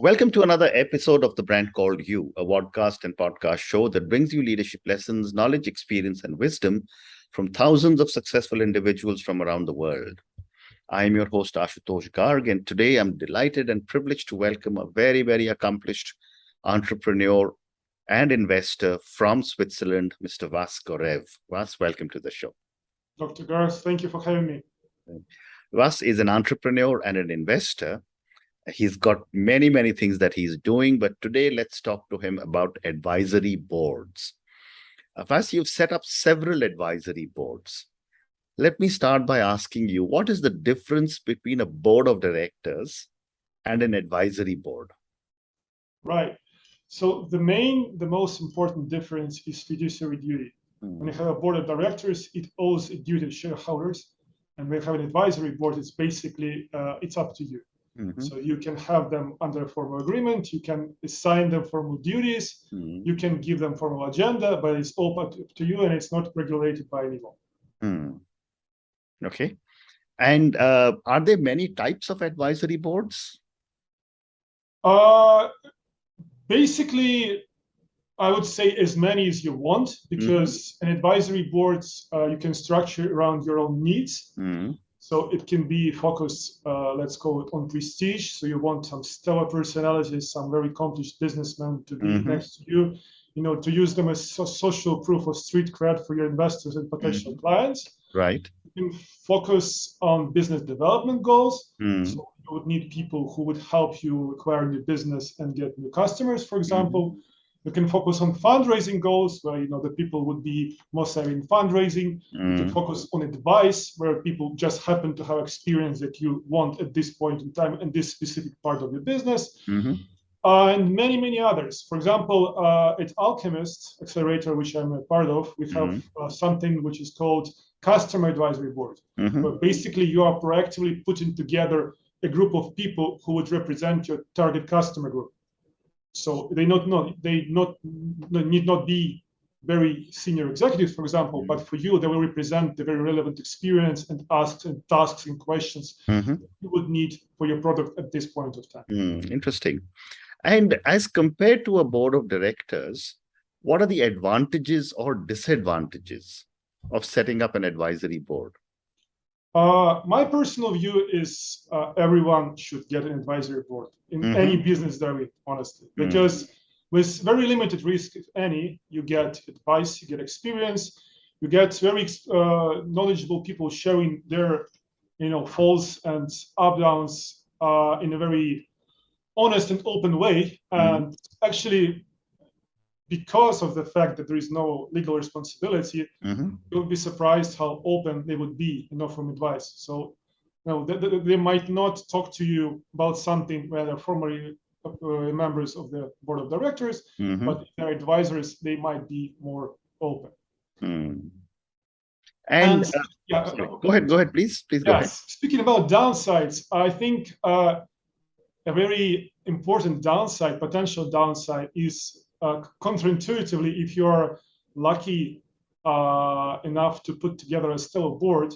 Welcome to another episode of The Brand Called You, a podcast and podcast show that brings you leadership lessons, knowledge, experience, and wisdom from thousands of successful individuals from around the world. I am your host, Ashutosh Garg, and today I'm delighted and privileged to welcome a very, very accomplished entrepreneur and investor from Switzerland, Mr. Vas Gorev. Vas, welcome to the show. Dr. Garth, thank you for having me. Vas is an entrepreneur and an investor. He's got many, many things that he's doing, but today let's talk to him about advisory boards. Vas, you've set up several advisory boards. Let me start by asking you, what is the difference between a board of directors and an advisory board? Right. So the most important difference is fiduciary duty. When you have a board of directors, it owes a duty to shareholders. And when you have an advisory board, it's basically, it's up to you. So you can have them under a formal agreement, you can assign them formal duties, you can give them formal agenda, but it's open to you and it's not regulated by anyone. Okay. And are there many types of advisory boards? Basically, I would say as many as you want, because an advisory board, you can structure around your own needs. So it can be focused, let's call it, on prestige. So you want some stellar personalities, some very accomplished businessmen to be next to you, to use them as social proof of street cred for your investors and potential clients. Right. You can focus on business development goals. So you would need people who would help you acquire new business and get new customers, for example. You can focus on fundraising goals, where the people would be most savvy in fundraising. You can focus on advice, where people just happen to have experience that you want at this point in time in this specific part of your business. And many, many others. For example, at Alchemist Accelerator, which I'm a part of, we have something which is called Customer Advisory Board, where basically you are proactively putting together a group of people who would represent your target customer group. So they need not be very senior executives, for example, but for you, they will represent the very relevant experience and tasks and questions you would need for your product at this point of time. Interesting. And as compared to a board of directors, what are the advantages or disadvantages of setting up an advisory board? My personal view is everyone should get an advisory board in any business they're in, honestly, because with very limited risk, if any, you get advice, you get experience, you get very knowledgeable people sharing their, faults and up-downs in a very honest and open way. And actually, because of the fact that there is no legal responsibility, you'll be surprised how open they would be, from advice. So, they might not talk to you about something where they're formerly members of the board of directors, but if they're advisors, they might be more open. And go ahead, please. Please go ahead. Speaking about downsides, I think a very important potential downside is counterintuitively, if you're lucky enough to put together a stellar board,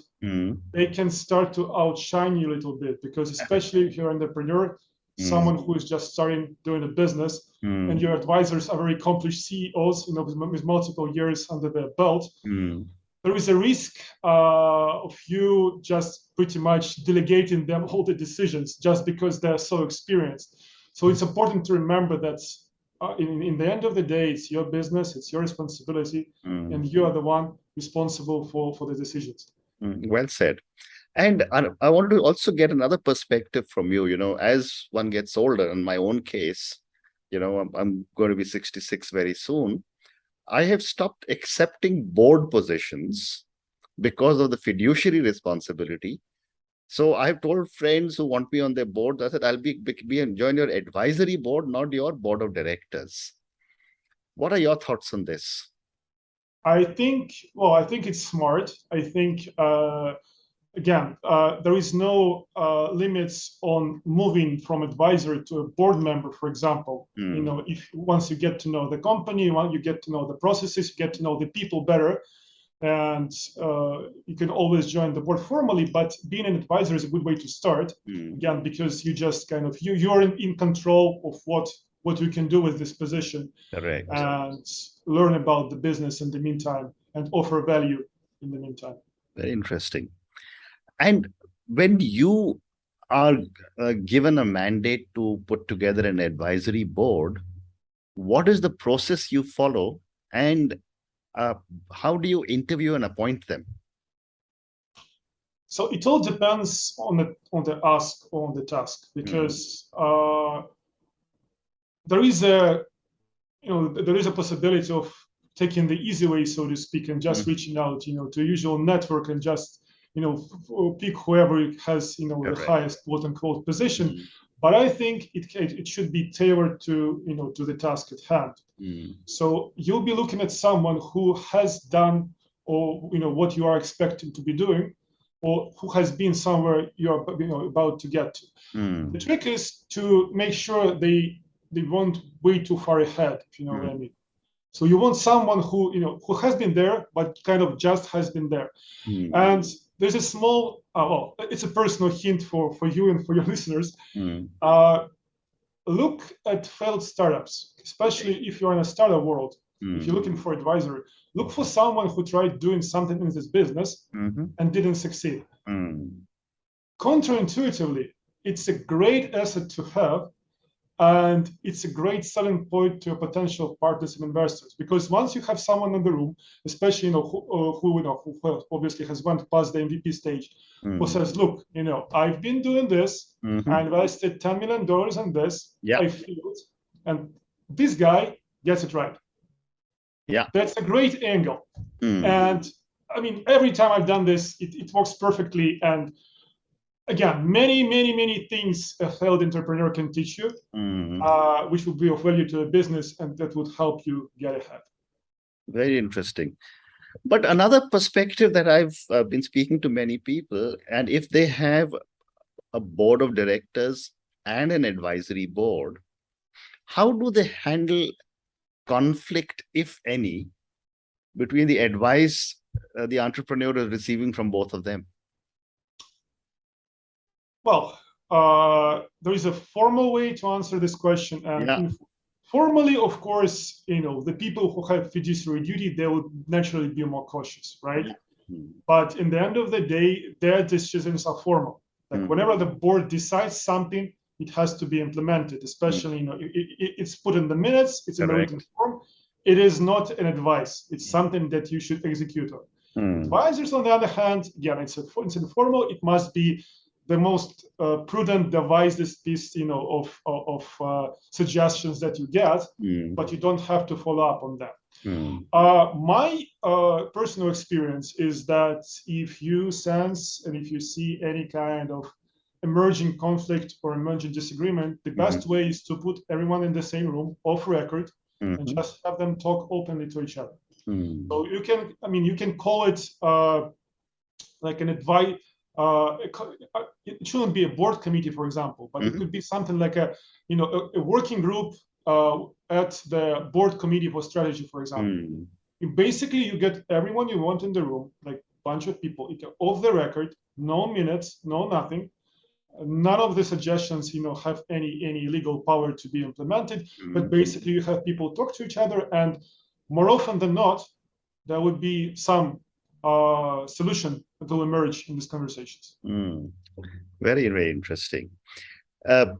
they can start to outshine you a little bit, because especially if you're an entrepreneur, someone who is just starting doing a business, and your advisors are very accomplished CEOs, with multiple years under their belt, there is a risk of you just pretty much delegating them all the decisions just because they're so experienced. So it's important to remember that in the end of the day, it's your business, it's your responsibility, and you are the one responsible for the decisions. Well said. And I wanted to also get another perspective from you. As one gets older, in my own case, I'm going to be 66 very soon. I have stopped accepting board positions because of the fiduciary responsibility. So I've told friends who want me on their board, I said, I'll join your advisory board, not your board of directors. What are your thoughts on this? I think it's smart. I think, again, there is no limits on moving from advisor to a board member, for example. If once you get to know the company, once you get to know the processes, you get to know the people better, and you can always join the board formally, but being an advisor is a good way to start, again, because you just kind of, you're in control of what you can do with this position. Correct. And learn about the business in the meantime and offer value in the meantime. Very interesting. And when you are given a mandate to put together an advisory board, what is the process you follow, and how do you interview and appoint them? So it all depends on the ask or on the task, because there is a possibility of taking the easy way, so to speak, and just reaching out, to usual network and just, pick whoever has, the highest quote unquote position. But I think it should be tailored to, to the task at hand. So you'll be looking at someone who has done, or, what you are expecting to be doing, or who has been somewhere you're, about to get to. The trick is to make sure they won't way too far ahead, if you know what I mean. So you want someone who, who has been there, but kind of just has been there. And there's a small, well, it's a personal hint for you and for your listeners. Look at failed startups, especially if you're in a startup world. If you're looking for advisory, look for someone who tried doing something in this business and didn't succeed. Counterintuitively, it's a great asset to have, and it's a great selling point to potential partners and investors, because once you have someone in the room, especially who obviously has went past the MVP stage, who says, "Look, I've been doing this. I invested $10 million in this. I failed, and this guy gets it right." Yeah, that's a great angle. And I mean, every time I've done this, it works perfectly. And again, many things a failed entrepreneur can teach you, which would be of value to a business, and that would help you get ahead. Very interesting. But another perspective that I've been speaking to many people, and if they have a board of directors and an advisory board, how do they handle conflict, if any, between the advice the entrepreneur is receiving from both of them? Well, there is a formal way to answer this question, and formally, of course, the people who have fiduciary duty, they would naturally be more cautious, right? But in the end of the day, their decisions are formal. Like whenever the board decides something, it has to be implemented, especially, it's put in the minutes, it's in the written form. It is not an advice. It's something that you should execute on. Advisors, on the other hand, again, it's informal. It must be the most prudent, the wisest piece, of suggestions that you get, but you don't have to follow up on them. My personal experience is that if you sense and if you see any kind of emerging conflict or emerging disagreement, the best way is to put everyone in the same room, off record, and just have them talk openly to each other. So you can call it like an advice. It shouldn't be a board committee, for example, but it could be something like a working group at the board committee for strategy, for example. Basically, you get everyone you want in the room, like a bunch of people, off the record, no minutes, no nothing. None of the suggestions, have any legal power to be implemented. But basically, you have people talk to each other, and more often than not, there would be some solution that will emerge in these conversations. Very, very interesting.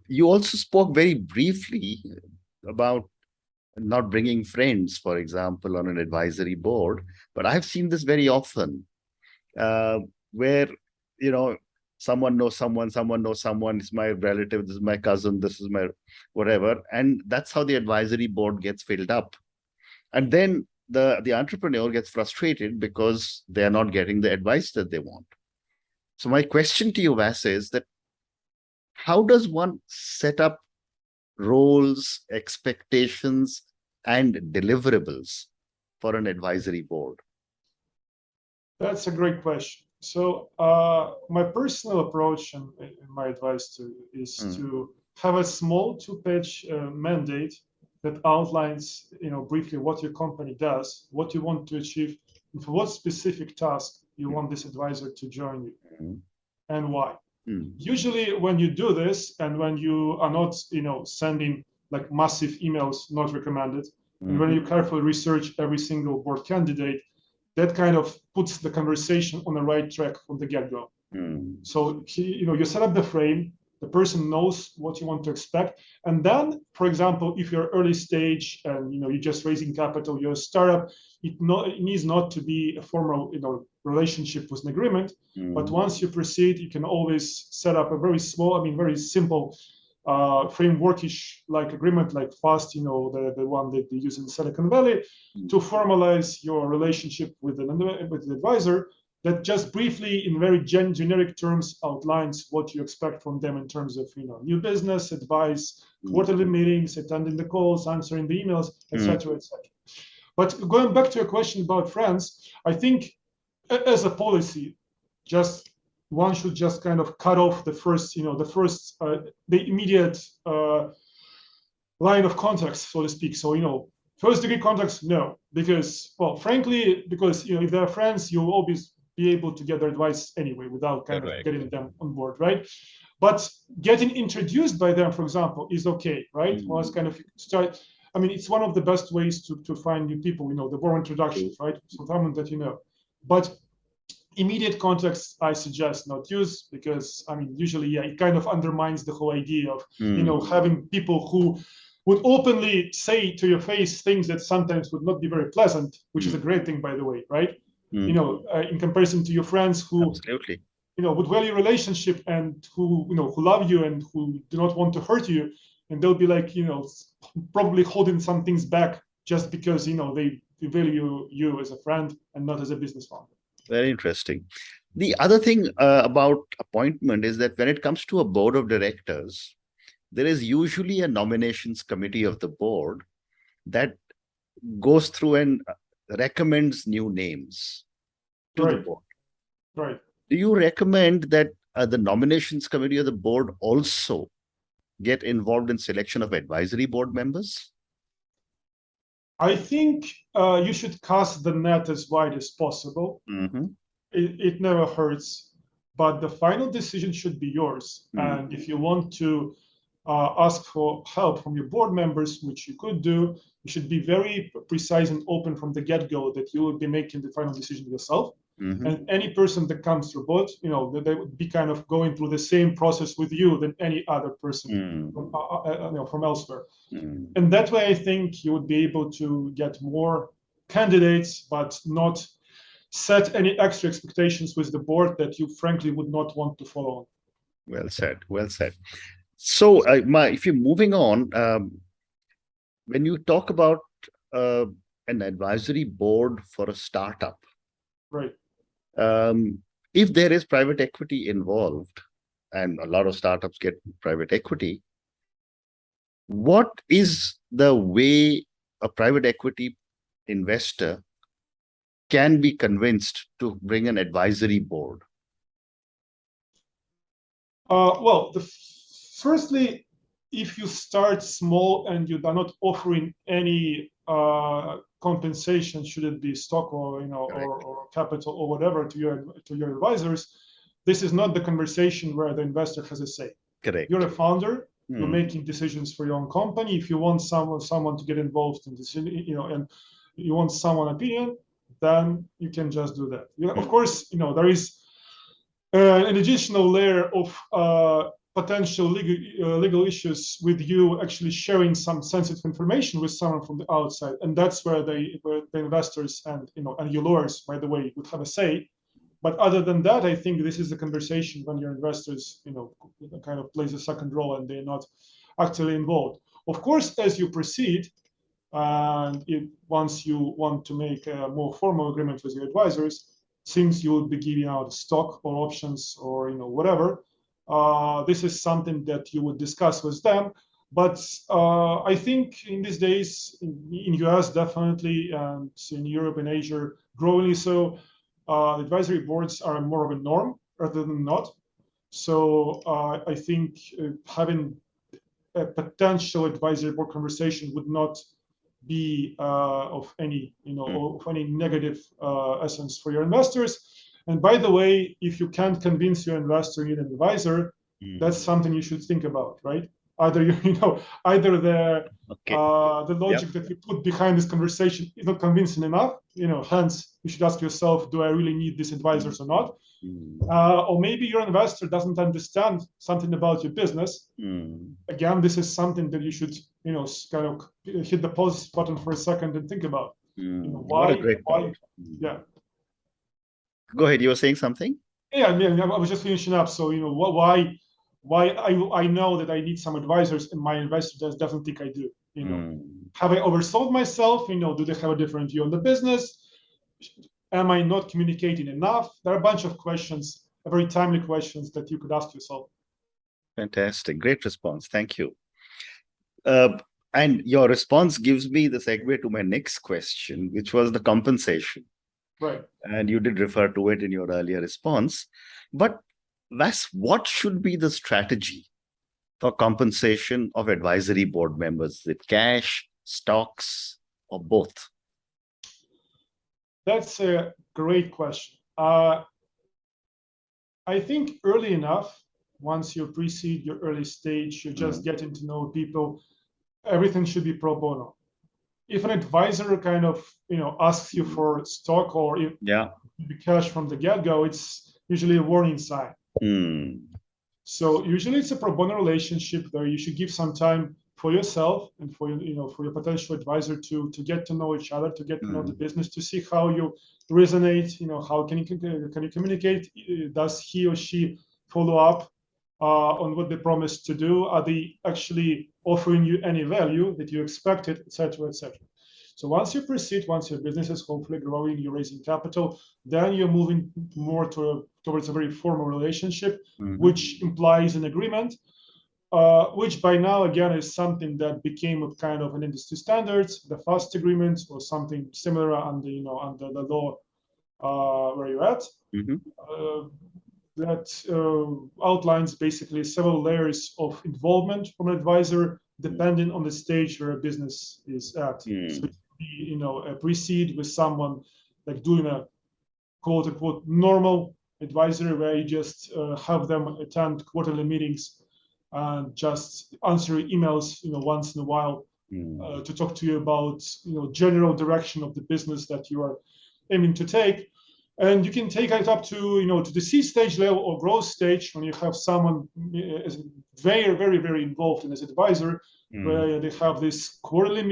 You also spoke very briefly about not bringing friends, for example, on an advisory board. But I've seen this very often, where, someone knows someone, someone knows someone, it's my relative, this is my cousin, this is my whatever. And that's how the advisory board gets filled up. And then the entrepreneur gets frustrated because they're not getting the advice that they want. So my question to you, Vas, is that how does one set up roles, expectations, and deliverables for an advisory board? That's a great question. So my personal approach and my advice is to have a small 2-page mandate that outlines, briefly what your company does, what you want to achieve for what specific task you want this advisor to join you, and why. Usually when you do this, and when you are not, sending like massive emails, not recommended, and when you carefully research every single board candidate, that kind of puts the conversation on the right track from the get-go. So you set up the frame, the person knows what you want to expect, and then, for example, if you're early stage and you're just raising capital, you're a startup, it needs not to be a formal relationship with an agreement. But once you proceed, you can always set up a very small, very simple frameworkish like agreement, like FAST, the one that they use in Silicon Valley, to formalize your relationship with the advisor, that just briefly, in very generic terms, outlines what you expect from them in terms of new business advice, quarterly meetings, attending the calls, answering the emails, etc., etc. But going back to your question about friends, I think as a policy, one should just kind of cut off the immediate line of contacts, so to speak. So first degree contacts, no, because, well, frankly, because if they're friends, you'll always be able to get their advice anyway without kind of getting them on board, right? But getting introduced by them, for example, is okay, right? Well, it's kind of start. It's one of the best ways to find new people, the warm introductions, right? So someone that you know. But immediate contacts, I suggest not use, because usually, it kind of undermines the whole idea of having people who would openly say to your face things that sometimes would not be very pleasant, which is a great thing, by the way, right? In comparison to your friends who absolutely would value relationship and who love you and who do not want to hurt you, and they'll be like probably holding some things back just because they value you as a friend and not as a business founder. Very interesting. The other thing about appointment is that when it comes to a board of directors, there is usually a nominations committee of the board that goes through and recommends new names to the board. Right. Do you recommend that the nominations committee of the board also get involved in selection of advisory board members? I think you should cast the net as wide as possible. It never hurts, but the final decision should be yours. And if you want to ask for help from your board members, which you could do, you should be very precise and open from the get-go that you will be making the final decision yourself. And any person that comes to your board, that they would be kind of going through the same process with you than any other person from elsewhere. And that way, I think you would be able to get more candidates, but not set any extra expectations with the board that you frankly would not want to follow. Well said. Well said. So, if you're moving on, when you talk about an advisory board for a startup, right? If there is private equity involved, and a lot of startups get private equity, what is the way a private equity investor can be convinced to bring an advisory board? Well, firstly, if you start small and you are not offering any compensation, should it be stock or or capital or whatever, to your advisors, this is not the conversation where the investor has a say. Correct. You're a founder. You're making decisions for your own company. If you want someone to get involved in this, and you want someone's opinion, then you can just do that. Of course, there is an additional layer of potential legal issues with you actually sharing some sensitive information with someone from the outside, and that's where the investors and and your lawyers, by the way, would have a say. But other than that, I think this is a conversation when your investors kind of plays a second role and they're not actually involved. Of course, as you proceed, and once you want to make a more formal agreement with your advisors, since you will be giving out stock or options or whatever, this is something that you would discuss with them. But I think in these days, in US definitely, and in Europe and Asia growingly so, advisory boards are more of a norm rather than not. So I think having a potential advisory board conversation would not be of any of any negative essence for your investors. And by the way, if you can't convince your investor you need an advisor, that's something you should think about, right? Either either the logic that you put behind this conversation is not convincing enough, hence you should ask yourself, do I really need these advisors or not? Or maybe your investor doesn't understand something about your business. Again, this is something that you should kind of hit the pause button for a second and think about. What a great point. Yeah. Go ahead. You were saying something? Yeah, I was just finishing up. So why I know that I need some advisors and my investor doesn't think I do. Have I oversold myself? Do they have a different view on the business? Am I not communicating enough? There are a bunch of questions, very timely questions that you could ask yourself. Fantastic. Great response. Thank you. And your response gives me the segue to my next question, which was the compensation. Right. And you did refer to it in your earlier response. But Vas, what should be the strategy for compensation of advisory board members? Is it cash, stocks, or both? That's a great question. I think early enough, once you precede your early stage, you're just getting to know people, everything should be pro bono. If an advisor kind of asks you for stock or cash from the get-go, it's usually a warning sign. So usually it's a pro bono relationship where you should give some time for yourself and for your potential advisor to get to know each other, to get to know the business, to see how you resonate. How can you communicate? Does he or she follow up on what they promised to do? Are they actually offering you any value that you expected, etc., etc.? So once you proceed, once your business is hopefully growing, you're raising capital, then you're moving more towards a very formal relationship, which implies an agreement, which by now, again, is something that became a kind of an industry standards, the FAST agreement or something similar under the law where you're at. That outlines basically several layers of involvement from an advisor, depending on the stage where a business is at. So precede with someone like doing a quote unquote normal advisory where you just have them attend quarterly meetings and just answer emails once in a while to talk to you about general direction of the business that you are aiming to take. And you can take it up to to the seed stage level or growth stage when you have someone is very, very, very involved in as advisor, where they have this quarterly,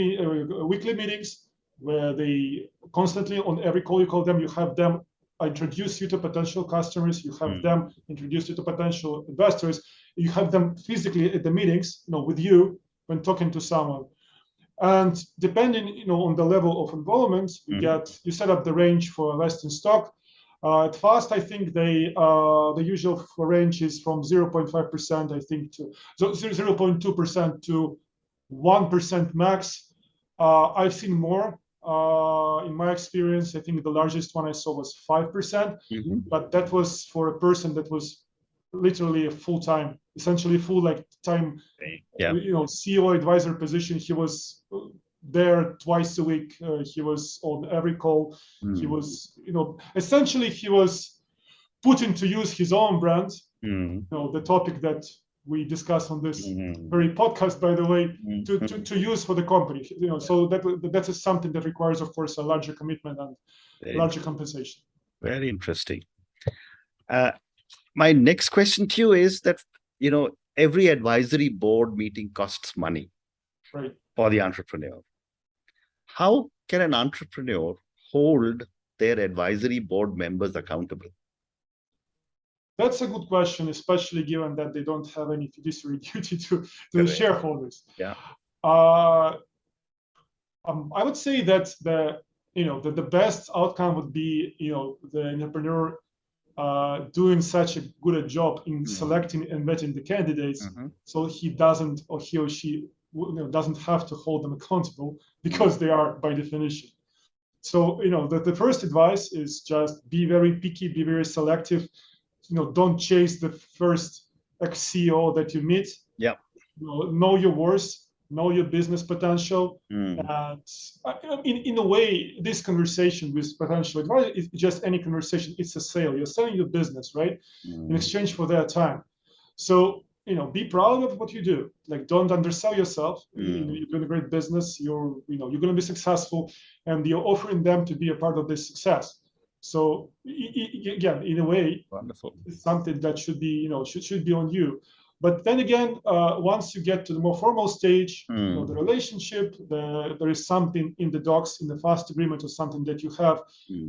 weekly meetings, where they constantly on every call you call them, you have them introduce you to potential customers, you have them introduce you to potential investors, you have them physically at the meetings, with you when talking to someone. And depending, on the level of involvement, you set up the range for vesting stock. At FAST, I think the usual range is from 0.5%, I think, to 0.2% to 1% max. I've seen more. In my experience, I think the largest one I saw was 5%, but that was for a person that was literally a full-time, essentially full-time, CEO advisor position. He was there twice a week. He was on every call. He was, essentially he was putting to use his own brand. The topic that we discussed on this very podcast, by the way, to use for the company. So that is something that requires, of course, a larger commitment and larger compensation. Very interesting. My next question to you is that, every advisory board meeting costs money for the entrepreneur. How can an entrepreneur hold their advisory board members accountable? That's a good question, especially given that they don't have any fiduciary duty to the shareholders. I would say that the best outcome would be the entrepreneur doing such a good job in selecting and vetting the candidates, so he doesn't, or he or she doesn't have to hold them accountable because they are by definition. So the first advice is just be very picky, be very selective. Don't chase the first ex-CEO that you meet. Know your worth, know your business potential. And in a way, this conversation with potential advisor is just any conversation. It's a sale. You're selling your business, right? In exchange for their time. So, be proud of what you do. Like, don't undersell yourself. You're doing a great business. You're going to be successful, and you're offering them to be a part of this success. So again, in a way, wonderful. It's something that should be, should be on you. But then again, once you get to the more formal stage, the relationship, there is something in the docs, in the fast agreement, or something that you have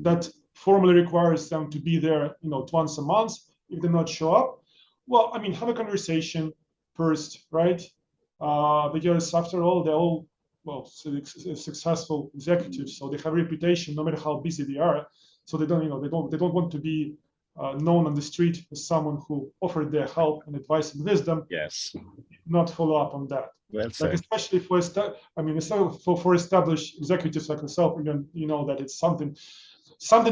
that formally requires them to be there, once a month. If they not show up, well, I mean, have a conversation first, right? Because after all, they're all successful executives, so they have a reputation, no matter how busy they are. So they don't want to be known on the street as someone who offered their help and advice and wisdom. Yes. Not follow up on that. Well said. Like, especially for established executives like yourself, again, that it's something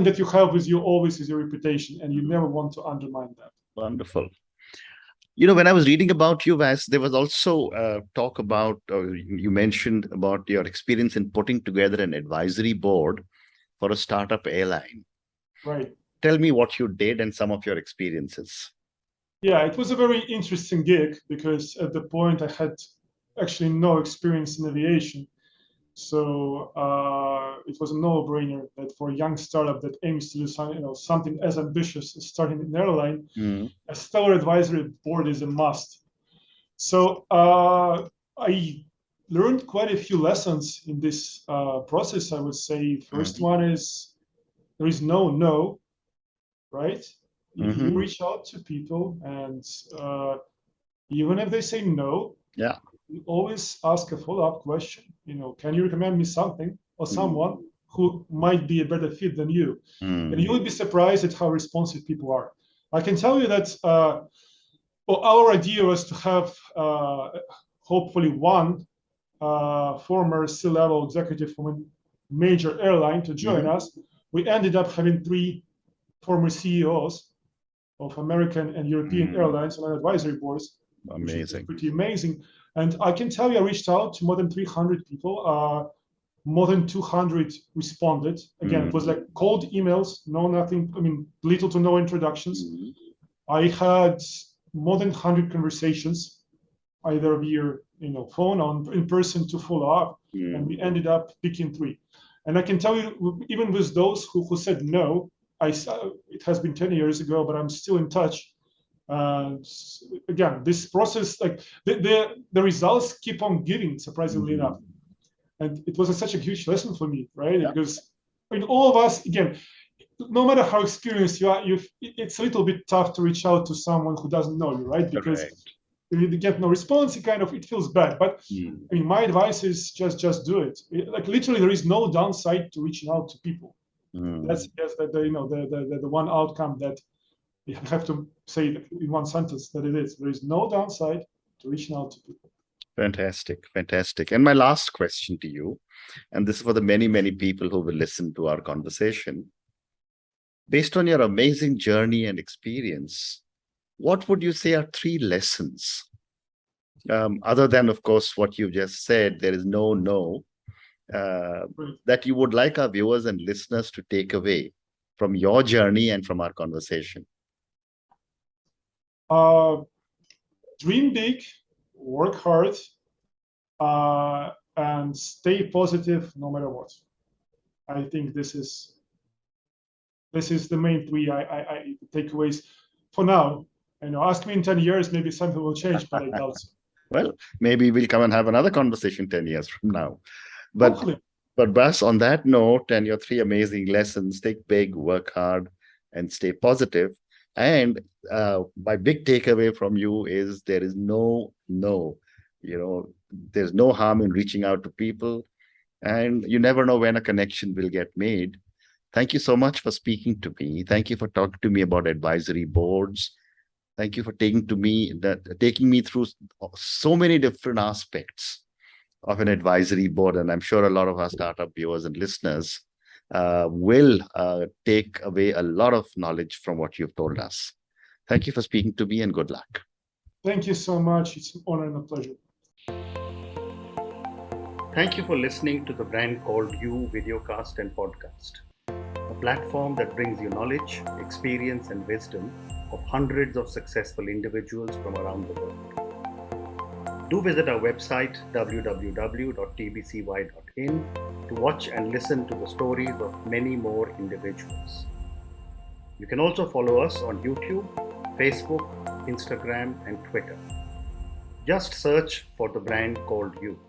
that you have with you always is your reputation, and you never want to undermine that. Wonderful. When I was reading about you, Vas, there was also talk about, you mentioned about your experience in putting together an advisory board for a startup airline. Right. Tell me what you did and some of your experiences. Yeah, it was a very interesting gig because at the point I had actually no experience in aviation. So it was a no-brainer that for a young startup that aims to do something as ambitious as starting an airline, a stellar advisory board is a must. So I learned quite a few lessons in this process. I would say first one is there is no, right? You reach out to people, and even if they say no, you always ask a follow-up question. Can you recommend me something or someone who might be a better fit than you? And you will be surprised at how responsive people are. I can tell you that our idea was to have hopefully one former C-level executive from a major airline to join us. We ended up having 3 former CEOs of American and European airlines on our advisory boards. Amazing. Pretty amazing. And I can tell you, I reached out to more than 300 people. More than 200 responded. Again, it was like cold emails, nothing. I mean, little to no introductions. I had more than 100 conversations, either via phone or in person to follow up, and we ended up picking 3. And I can tell you, even with those who said no, it has been 10 years ago, but I'm still in touch. Again, this process, like the results keep on giving, surprisingly enough. And it was such a huge lesson for me, right? Yeah. Because all of us, again, no matter how experienced you are, it's a little bit tough to reach out to someone who doesn't know you, right? Because if you get no response, it feels bad. But I mean, my advice is just do it. Like literally, there is no downside to reaching out to people. That's the one outcome that you have to say in one sentence that it is. There is no downside to reaching out to people. Fantastic, fantastic. And my last question to you, and this is for the many, many people who will listen to our conversation. Based on your amazing journey and experience, what would you say are 3 lessons? Other than, of course, what you just said, there is no, that you would like our viewers and listeners to take away from your journey and from our conversation? Dream big, work hard, and stay positive no matter what. I think this is the main 3 I takeaways for now. Ask me in 10 years, maybe something will change, but I doubt so. Well, maybe we'll come and have another conversation 10 years from now. But hopefully. But Bas, on that note, and your 3 amazing lessons, think big, work hard, and stay positive. And my big takeaway from you is there is no. There's no harm in reaching out to people, and you never know when a connection will get made. Thank you so much for speaking to me. Thank you for talking to me about advisory boards. Thank you for taking me through so many different aspects of an advisory board. And I'm sure a lot of our startup viewers and listeners will take away a lot of knowledge from what you've told us. Thank you for speaking to me, and good luck. Thank you so much. It's an honor and a pleasure. Thank you for listening to the Brand Called You videocast and podcast, a platform that brings you knowledge, experience, and wisdom of hundreds of successful individuals from around the world. Do visit our website www.tbcy.in to watch and listen to the stories of many more individuals. You can also follow us on YouTube, Facebook, Instagram, and Twitter. Just search for the Brand Called You.